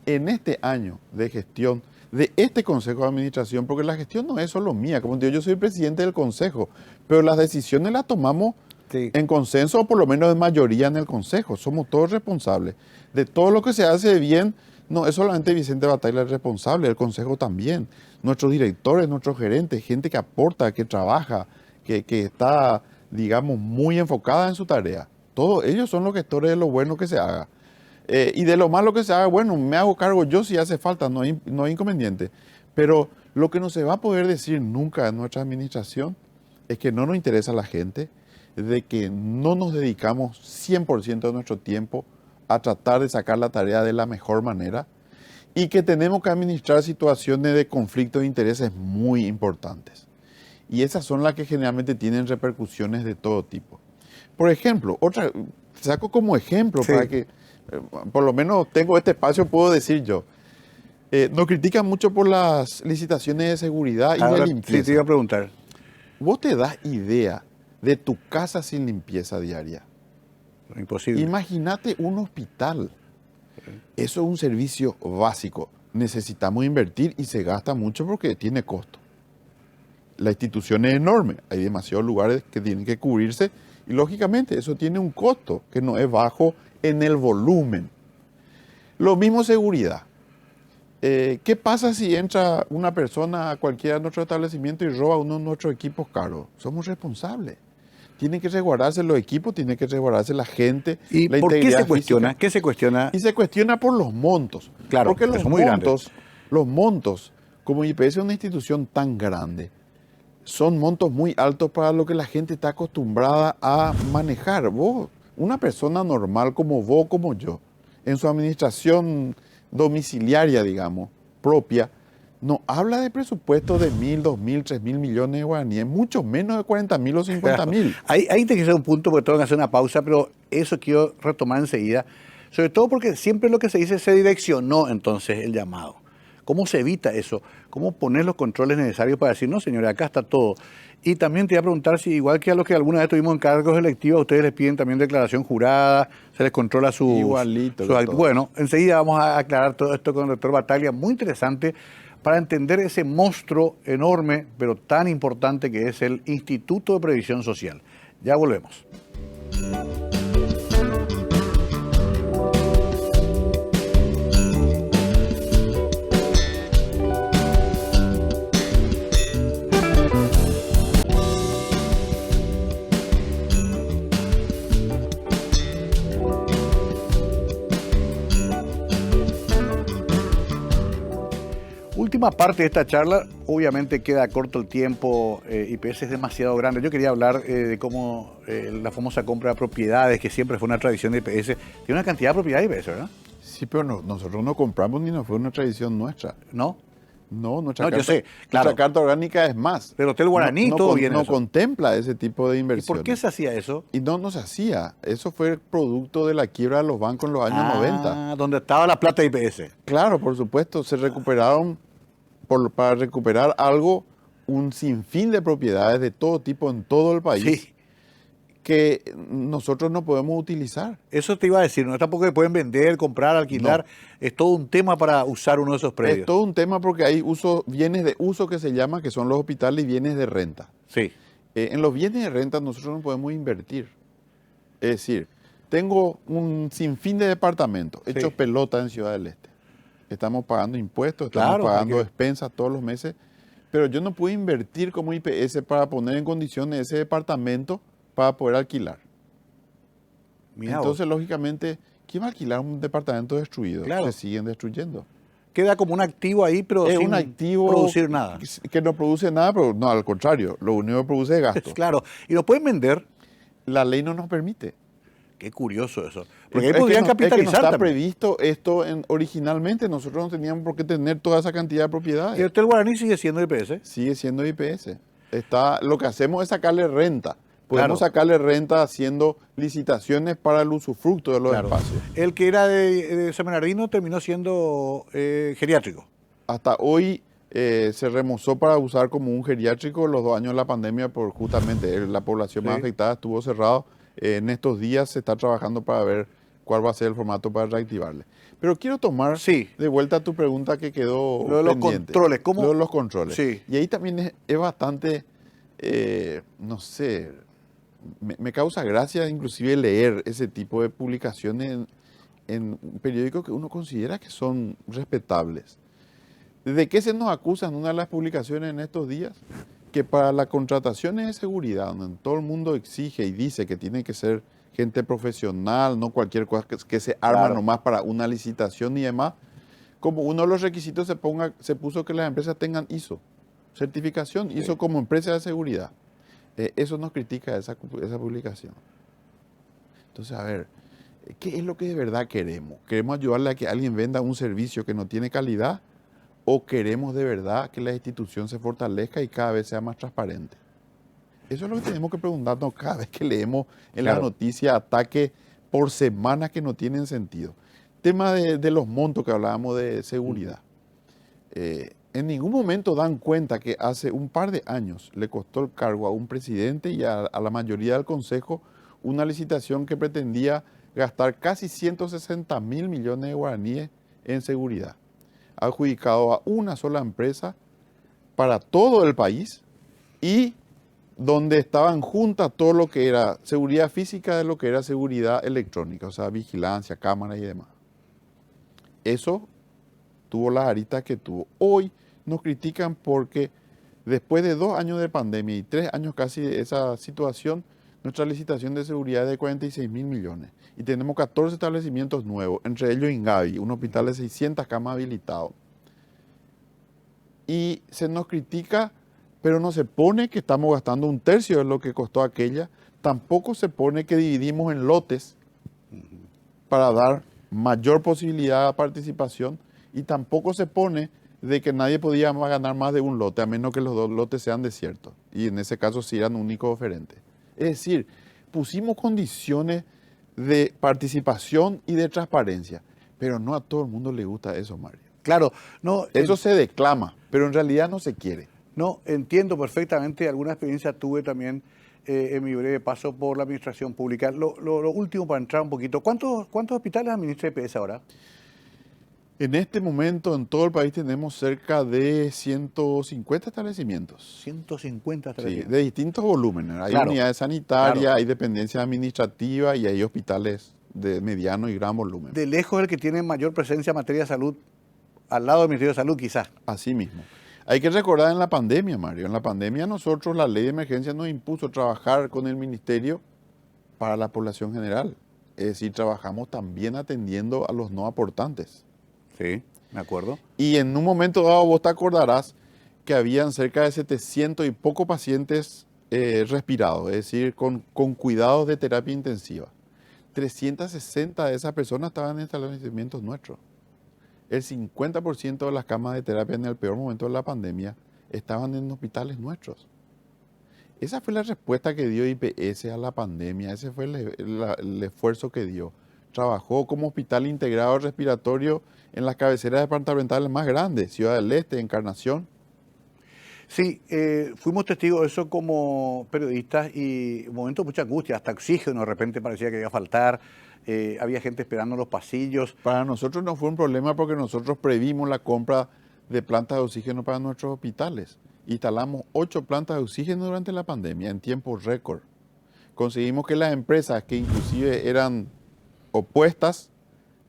En este año de gestión de este Consejo de Administración, porque la gestión no es solo mía, como te digo, yo soy presidente del Consejo, pero las decisiones las tomamos Sí. en consenso o por lo menos en mayoría en el Consejo. Somos todos responsables. De todo lo que se hace bien, no es solamente Vicente Battaglia el responsable, el Consejo también. Nuestros directores, nuestros gerentes, gente que aporta, que trabaja, que está, digamos, muy enfocada en su tarea. Todos ellos son los gestores de lo bueno que se haga. Y de lo malo que se haga, bueno, me hago cargo yo si hace falta, no hay inconveniente. Pero lo que no se va a poder decir nunca en nuestra administración es que no nos interesa la gente, de que no nos dedicamos 100% de nuestro tiempo a tratar de sacar la tarea de la mejor manera y que tenemos que administrar situaciones de conflicto de intereses muy importantes. Y esas son las que generalmente tienen repercusiones de todo tipo. Por ejemplo, saco como ejemplo Sí. para que por lo menos tengo este espacio, puedo decir yo. Nos critican mucho por las licitaciones de seguridad y Ahora, de sí, limpieza. te iba a preguntar. ¿Vos te das idea de tu casa sin limpieza diaria? Imposible. Imagínate un hospital. Eso es un servicio básico. Necesitamos invertir y se gasta mucho porque tiene costo. La institución es enorme. Hay demasiados lugares que tienen que cubrirse y lógicamente eso tiene un costo que no es bajo en el volumen. Lo mismo seguridad. ¿Qué pasa si entra una persona a cualquiera de nuestros establecimientos y roba uno de nuestros equipos caros? Somos responsables. Tienen que resguardarse los equipos, tiene que resguardarse la gente, ¿Y la por qué integridad se cuestiona? física. ¿Qué se cuestiona? Y se cuestiona por los montos. Claro, porque que son muy grandes. los montos, como IPS es una institución tan grande, son montos muy altos para lo que la gente está acostumbrada a manejar. Vos, una persona normal como vos, como yo, en su administración domiciliaria, digamos, propia, no habla de presupuestos de 1.000, 2.000, 3.000 millones de guaraníes, mucho menos de 40.000 o 50.000. Ahí te quise un punto porque tengo que hacer una pausa, pero eso quiero retomar enseguida. Sobre todo porque siempre lo que se dice se direccionó entonces el llamado. ¿Cómo se evita eso? ¿Cómo poner los controles necesarios para decir, no, señores, acá está todo? Y también te iba a preguntar si, igual que a los que alguna vez tuvimos en cargos electivos, a ustedes les piden también declaración jurada, se les controla su... Igualito que todo. Bueno, enseguida vamos a aclarar todo esto con el doctor Battaglia, muy interesante, para entender ese monstruo enorme, pero tan importante que es el Instituto de Previsión Social. Ya volvemos. última parte de esta charla, obviamente queda corto el tiempo, IPS es demasiado grande. Yo quería hablar de cómo la famosa compra de propiedades, que siempre fue una tradición de IPS, tiene una cantidad de propiedades de IPS, ¿verdad? Sí, pero nosotros no compramos ni no fue una tradición nuestra. ¿No? No, No, yo sé, claro. Nuestra carta orgánica es más. Del Hotel Guaraní todo viene no eso. contempla ese tipo de ¿Y inversiones. por qué se hacía eso? Y no se hacía. Eso fue producto de la quiebra de los bancos en los años 90. Donde estaba la plata de IPS. Claro, por supuesto, se recuperaron, para recuperar algo, un sinfín de propiedades de todo tipo en todo el país Sí, que nosotros no podemos utilizar. eso te iba a decir, no es tampoco que pueden vender, comprar, alquilar, es todo un tema para usar uno de esos predios. Es todo un tema porque hay bienes de uso que se llama, que son los hospitales, y bienes de renta. Sí, En los bienes de renta nosotros no podemos invertir. Es decir, tengo un sinfín de departamentos hechos pelota en Ciudad del Este. Estamos pagando impuestos, estamos Claro, pagando porque- despensas todos los meses, pero yo no puedo invertir como IPS para poner en condiciones ese departamento para poder alquilar. mira Entonces, vos. lógicamente, ¿quién va a alquilar un departamento destruido? Claro. Se siguen destruyendo. Queda como un activo ahí, pero Es sin un activo producir nada. que no produce nada, pero no, al contrario, lo único que produce es gasto. Claro, y lo pueden vender. La ley no nos permite. Qué curioso eso. Porque ahí Es que podrían no- es que no capitalizar está también. previsto esto originalmente. Nosotros no teníamos por qué tener toda esa cantidad de Y el propiedades. Hotel Guaraní sigue siendo IPS. Sigue siendo IPS. Lo que hacemos es sacarle renta. Podemos Claro. sacarle renta haciendo licitaciones para el usufructo de los Claro. espacios. El que era de San Bernardino terminó siendo geriátrico. Hasta hoy se remozó para usar como un geriátrico. Los 2 años de la pandemia, por justamente la población más Sí. afectada estuvo cerrado. En estos días se está trabajando para ver cuál va a ser el formato para reactivarle. Pero quiero tomar Sí. de vuelta tu pregunta que quedó Lo de los pendiente. controles, ¿cómo? Lo de los controles. Sí. Y ahí también es bastante, no sé, me causa gracia inclusive leer ese tipo de publicaciones en periódicos que uno considera que son respetables. ¿De qué se nos acusa en una de las publicaciones en estos días? Que para las contrataciones de seguridad, donde todo el mundo exige y dice que tiene que ser gente profesional, no cualquier cosa que se arma Claro. nomás para una licitación y demás, como uno de los requisitos se puso que las empresas tengan ISO, certificación ISO como empresa de seguridad. Eso nos critica esa publicación. Entonces, a ver, ¿qué es lo que de verdad queremos? ¿Queremos ayudarle a que alguien venda un servicio que no tiene calidad? ¿O queremos de verdad que la institución se fortalezca y cada vez sea más transparente? Eso es lo que tenemos que preguntarnos cada vez que leemos en las Claro. noticias ataques por semana que no tienen sentido. Tema de los montos que hablábamos de seguridad. En ningún momento dan cuenta que hace un par de años le costó el cargo a un presidente y a la mayoría del consejo una licitación que pretendía gastar casi 160.000 millones de guaraníes en seguridad, adjudicado a una sola empresa para todo el país y donde estaban juntas todo lo que era seguridad física de lo que era seguridad electrónica, o sea, vigilancia, cámaras y demás. Eso tuvo las aristas que tuvo. Hoy nos critican porque después de 2 años de pandemia y 3 años casi de esa situación, nuestra licitación de seguridad es de 46.000 millones. Y tenemos 14 establecimientos nuevos, entre ellos Ingavi, un hospital de 600 camas habilitado. Y se nos critica, pero no se pone que estamos gastando 1/3 de lo que costó aquella. Tampoco se pone que dividimos en lotes para dar mayor posibilidad de participación. Y tampoco se pone de que nadie podía ganar más de un lote, a menos que los 2 lotes sean desiertos. Y en ese caso sí eran únicos oferentes. Es decir, pusimos condiciones de participación y de transparencia, pero no a todo el mundo le gusta eso, Mario. Claro, no, Eso se declama, pero en realidad no se quiere. no entiendo perfectamente. Alguna experiencia tuve también en mi breve paso por la administración pública. Lo último para entrar un poquito, ¿cuántos hospitales administra IPS ahora? En este momento en todo el país tenemos cerca de 150 establecimientos. 150 Sí, establecimientos. de distintos volúmenes. Hay Claro, unidades sanitarias, claro. hay dependencias administrativas y hay hospitales de mediano y gran volumen. De lejos el que tiene mayor presencia en materia de salud, al lado del Ministerio de Salud quizás. Así mismo. Hay que recordar en la pandemia, Mario. En la pandemia nosotros, la ley de emergencia nos impuso trabajar con el ministerio para la población general. Es decir, trabajamos también atendiendo a los no aportantes. Sí. Me acuerdo. Y en un momento dado vos te acordarás que habían cerca de 700 y poco pacientes respirados, es decir, con cuidados de terapia intensiva. 360 de esas personas estaban en establecimientos nuestros. El 50% de las camas de terapia en el peor momento de la pandemia estaban en hospitales nuestros. Esa fue la respuesta que dio IPS a la pandemia, ese fue el esfuerzo que dio. Trabajó como hospital integrado respiratorio en las cabeceras departamentales más grandes, Ciudad del Este, Encarnación. Sí, fuimos testigos de eso como periodistas y un momento de mucha angustia, hasta oxígeno de repente parecía que iba a faltar, había gente esperando en los pasillos. Para nosotros no fue un problema porque nosotros previmos la compra de plantas de oxígeno para nuestros hospitales. Instalamos 8 plantas de oxígeno durante la pandemia en tiempo récord. Conseguimos que las empresas que inclusive eran opuestas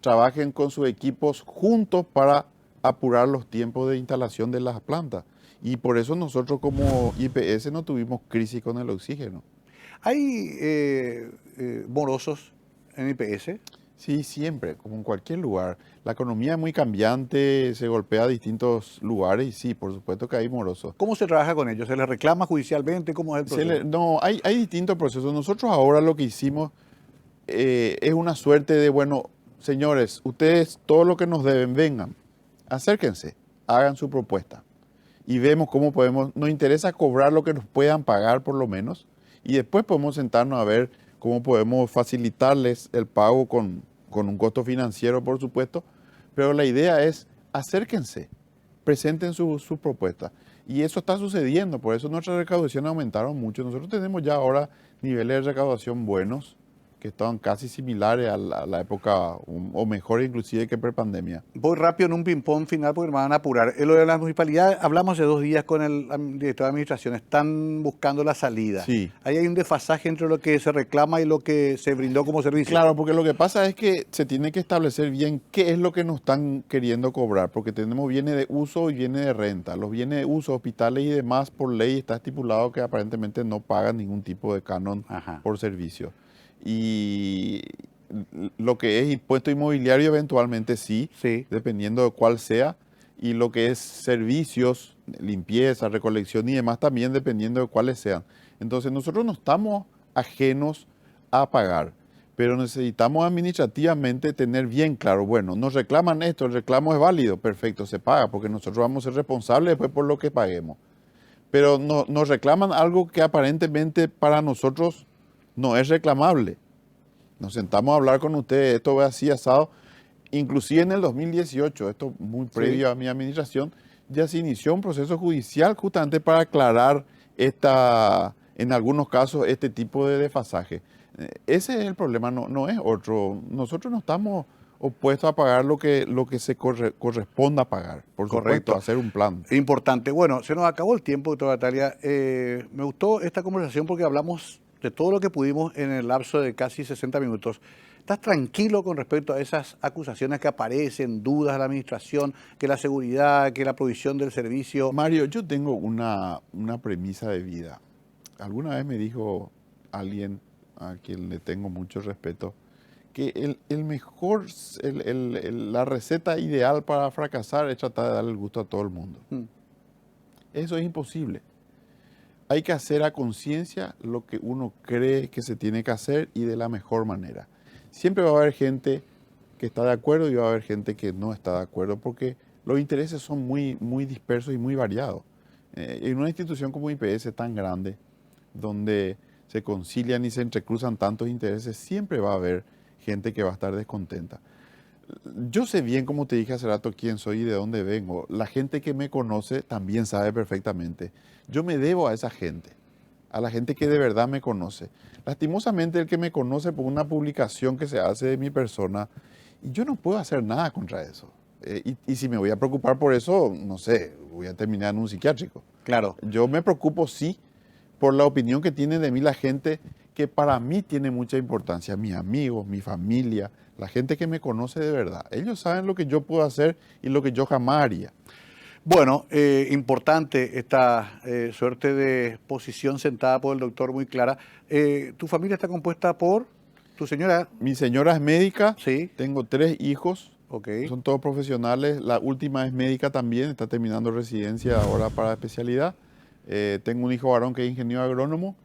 trabajen con sus equipos juntos para apurar los tiempos de instalación de las plantas. Y por eso nosotros como IPS no tuvimos crisis con el oxígeno. ¿Hay morosos en IPS? Sí, siempre, como en cualquier lugar. La economía es muy cambiante, se golpea a distintos lugares y sí, por supuesto que hay morosos. ¿Cómo se trabaja con ellos? ¿Se les reclama judicialmente? ¿Cómo es el proceso? No, hay distintos procesos. Nosotros ahora lo que hicimos es una suerte de, bueno, señores, ustedes todo lo que nos deben, vengan, acérquense, hagan su propuesta. Y vemos cómo podemos, nos interesa cobrar lo que nos puedan pagar por lo menos, y después podemos sentarnos a ver cómo podemos facilitarles el pago con un costo financiero, por supuesto, pero la idea es acérquense, presenten sus propuestas. Y eso está sucediendo, por eso nuestras recaudaciones aumentaron mucho. Nosotros tenemos ya ahora niveles de recaudación buenos, que estaban casi similares a la época, o mejor inclusive que prepandemia. Voy rápido en un ping-pong final porque me van a apurar. En lo de la municipalidad, hablamos hace 2 días con el director de administración, están buscando la salida. Sí. Ahí hay un desfasaje entre lo que se reclama y lo que se brindó como servicio. Claro, porque lo que pasa es que se tiene que establecer bien qué es lo que nos están queriendo cobrar, porque tenemos bienes de uso y bienes de renta. Los bienes de uso, hospitales y demás, por ley está estipulado que aparentemente no pagan ningún tipo de canon por servicio. Y lo que es impuesto inmobiliario eventualmente sí, dependiendo de cuál sea, y lo que es servicios, limpieza, recolección y demás también dependiendo de cuáles sean. Entonces nosotros no estamos ajenos a pagar, pero necesitamos administrativamente tener bien claro, bueno, nos reclaman esto, el reclamo es válido, perfecto, se paga, porque nosotros vamos a ser responsables después por lo que paguemos. Pero nos reclaman algo que aparentemente para nosotros no es reclamable. Nos sentamos a hablar con ustedes, esto va así asado. Inclusive en el 2018, esto muy previo a mi administración, ya se inició un proceso judicial justamente para aclarar en algunos casos este tipo de desfasaje. Ese es el problema, no es otro. Nosotros no estamos opuestos a pagar lo que se corresponda pagar, por supuesto, hacer un plan. Importante. Bueno, se nos acabó el tiempo, doctora Natalia. Me gustó esta conversación porque hablamos de todo lo que pudimos en el lapso de casi 60 minutos. ¿Estás tranquilo con respecto a esas acusaciones que aparecen, dudas de la administración, que la seguridad, que la provisión del servicio? Mario, yo tengo una premisa de vida. Alguna vez me dijo alguien a quien le tengo mucho respeto, que la receta ideal para fracasar es tratar de darle el gusto a todo el mundo. Eso es imposible. Hay que hacer a conciencia lo que uno cree que se tiene que hacer y de la mejor manera. Siempre va a haber gente que está de acuerdo y va a haber gente que no está de acuerdo porque los intereses son muy, muy dispersos y muy variados. En una institución como IPS tan grande, donde se concilian y se entrecruzan tantos intereses, siempre va a haber gente que va a estar descontenta. Yo sé bien, como te dije hace rato, quién soy y de dónde vengo. La gente que me conoce también sabe perfectamente. Yo me debo a esa gente, a la gente que de verdad me conoce. Lastimosamente, el que me conoce por una publicación que se hace de mi persona, y yo no puedo hacer nada contra eso. Y si me voy a preocupar por eso, no sé, voy a terminar en un psiquiátrico. Claro. Yo me preocupo, sí, por la opinión que tiene de mí la gente que para mí tiene mucha importancia. Mis amigos, mi familia, la gente que me conoce de verdad. Ellos saben lo que yo puedo hacer y lo que yo jamás haría. Bueno, importante esta suerte de posición sentada por el doctor, muy clara. ¿Tu familia está compuesta por tu señora? Mi señora es médica, Sí. tengo 3 hijos, Ok. Son todos profesionales. La última es médica también, está terminando residencia ahora para especialidad. Tengo un hijo varón que es ingeniero agrónomo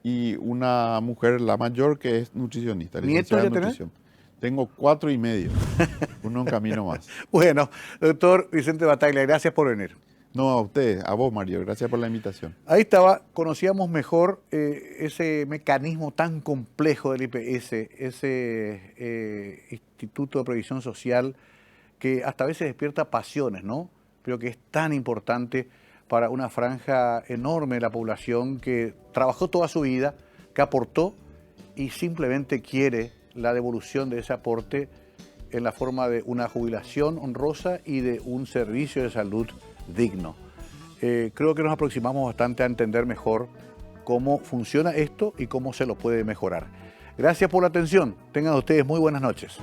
y una mujer, la mayor, que es nutricionista, ¿Nietos licenciada ya en tenés? nutrición. Tengo 4 y medio, uno en camino más. Bueno, doctor Vicente Bataglia, gracias por venir. No, a usted, a vos, Mario, gracias por la invitación. Ahí estaba, conocíamos mejor ese mecanismo tan complejo del IPS, ese Instituto de Previsión Social que hasta a veces despierta pasiones, ¿no? Pero que es tan importante para una franja enorme de la población que trabajó toda su vida, que aportó y simplemente quiere la devolución de ese aporte en la forma de una jubilación honrosa y de un servicio de salud digno. Creo que nos aproximamos bastante a entender mejor cómo funciona esto y cómo se lo puede mejorar. Gracias por la atención. Tengan ustedes muy buenas noches.